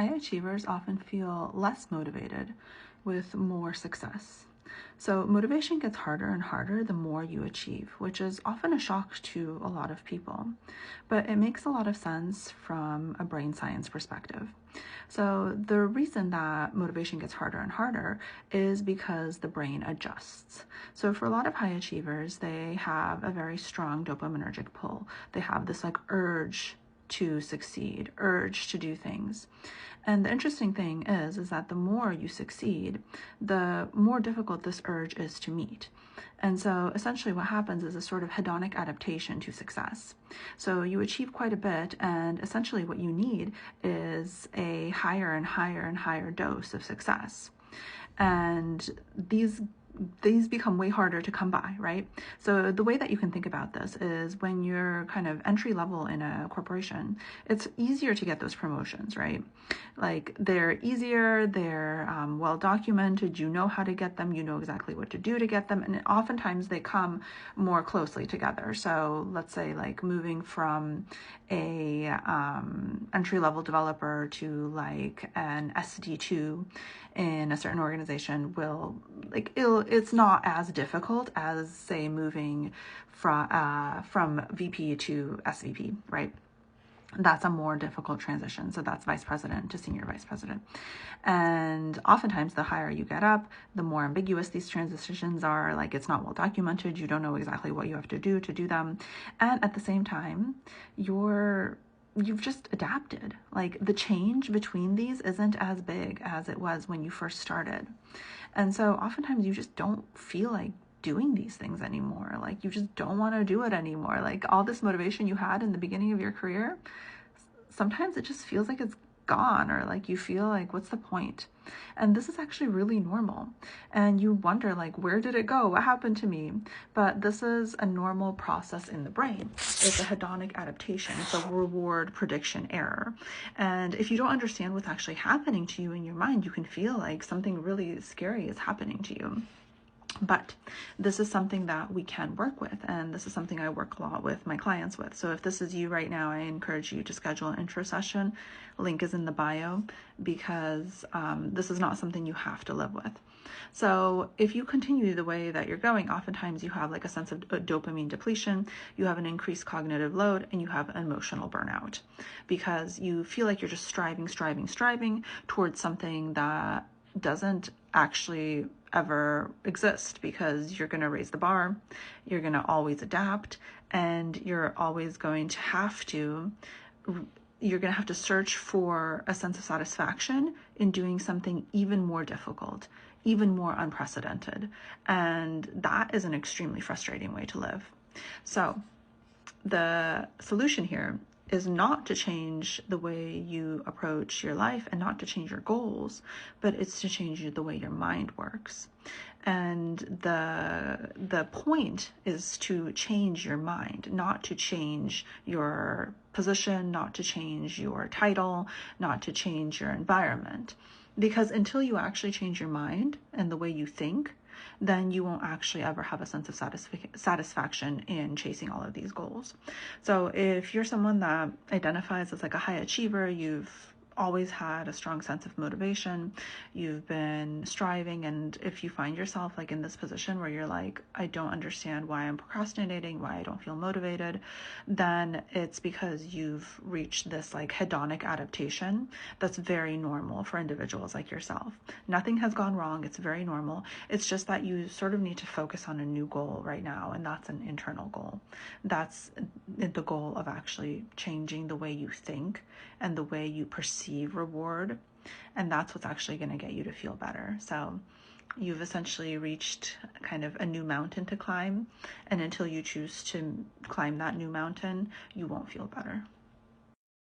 high achievers often feel less motivated with more success. So motivation gets harder and harder the more you achieve, which is often a shock to a lot of people, but it makes a lot of sense from a brain science perspective. So the reason that motivation gets harder and harder is because the brain adjusts. So for a lot of high achievers, they have a very strong dopaminergic pull. They have this like urge to succeed, urge to do things. And the interesting thing is that the more you succeed, the more difficult this urge is to meet. And so essentially what happens is a sort of hedonic adaptation to success. So you achieve quite a bit, and essentially what you need is a higher and higher and higher dose of success. And these become way harder to come by, right? So the way that you can think about this is when you're kind of entry level in a corporation, it's easier to get those promotions, right? Like they're easier, they're well documented, you know how to get them, you know exactly what to do to get them, and oftentimes they come more closely together. So let's say like moving from a entry level developer to like an SD2 in a certain organization it's not as difficult as say moving from VP to SVP, right? That's a more difficult transition. So that's vice president to senior vice president. And oftentimes the higher you get up, the more ambiguous these transitions are. Like it's not well documented. You don't know exactly what you have to do them. And at the same time, you've just adapted. Like the change between these isn't as big as it was when you first started. And so oftentimes you just don't feel like doing these things anymore. Like you just don't want to do it anymore. Like all this motivation you had in the beginning of your career, sometimes it just feels like it's gone, or like you feel like, what's the point? And this is actually really normal. And you wonder like, where did it go? What happened to me? But this is a normal process in the brain. It's a hedonic adaptation. It's a reward prediction error. And if you don't understand what's actually happening to you in your mind, you can feel like something really scary is happening to you. But this is something that we can work with, and this is something I work a lot with my clients with. So if this is you right now, I encourage you to schedule an intro session. Link is in the bio, because this is not something you have to live with. So if you continue the way that you're going, oftentimes you have like a sense of dopamine depletion, you have an increased cognitive load, and you have an emotional burnout, because you feel like you're just striving towards something that doesn't actually ever exist, because you're going to raise the bar, you're going to always adapt, and you're going to have to search for a sense of satisfaction in doing something even more difficult, even more unprecedented. And that is an extremely frustrating way to live. So the solution here is not to change the way you approach your life and not to change your goals, but it's to change the way your mind works. And the point is to change your mind, not to change your position, not to change your title, not to change your environment. Because until you actually change your mind and the way you think, then you won't actually ever have a sense of satisfaction in chasing all of these goals. So if you're someone that identifies as like a high achiever, you've always had a strong sense of motivation, you've been striving, and if you find yourself like in this position where you're like, I don't understand why I'm procrastinating, why I don't feel motivated, then it's because you've reached this like hedonic adaptation that's very normal for individuals like yourself. Nothing has gone wrong. It's very normal. It's just that you sort of need to focus on a new goal right now, and that's an internal goal. That's the goal of actually changing the way you think and the way you perceive reward, and that's what's actually going to get you to feel better. So you've essentially reached kind of a new mountain to climb, and until you choose to climb that new mountain, you won't feel better.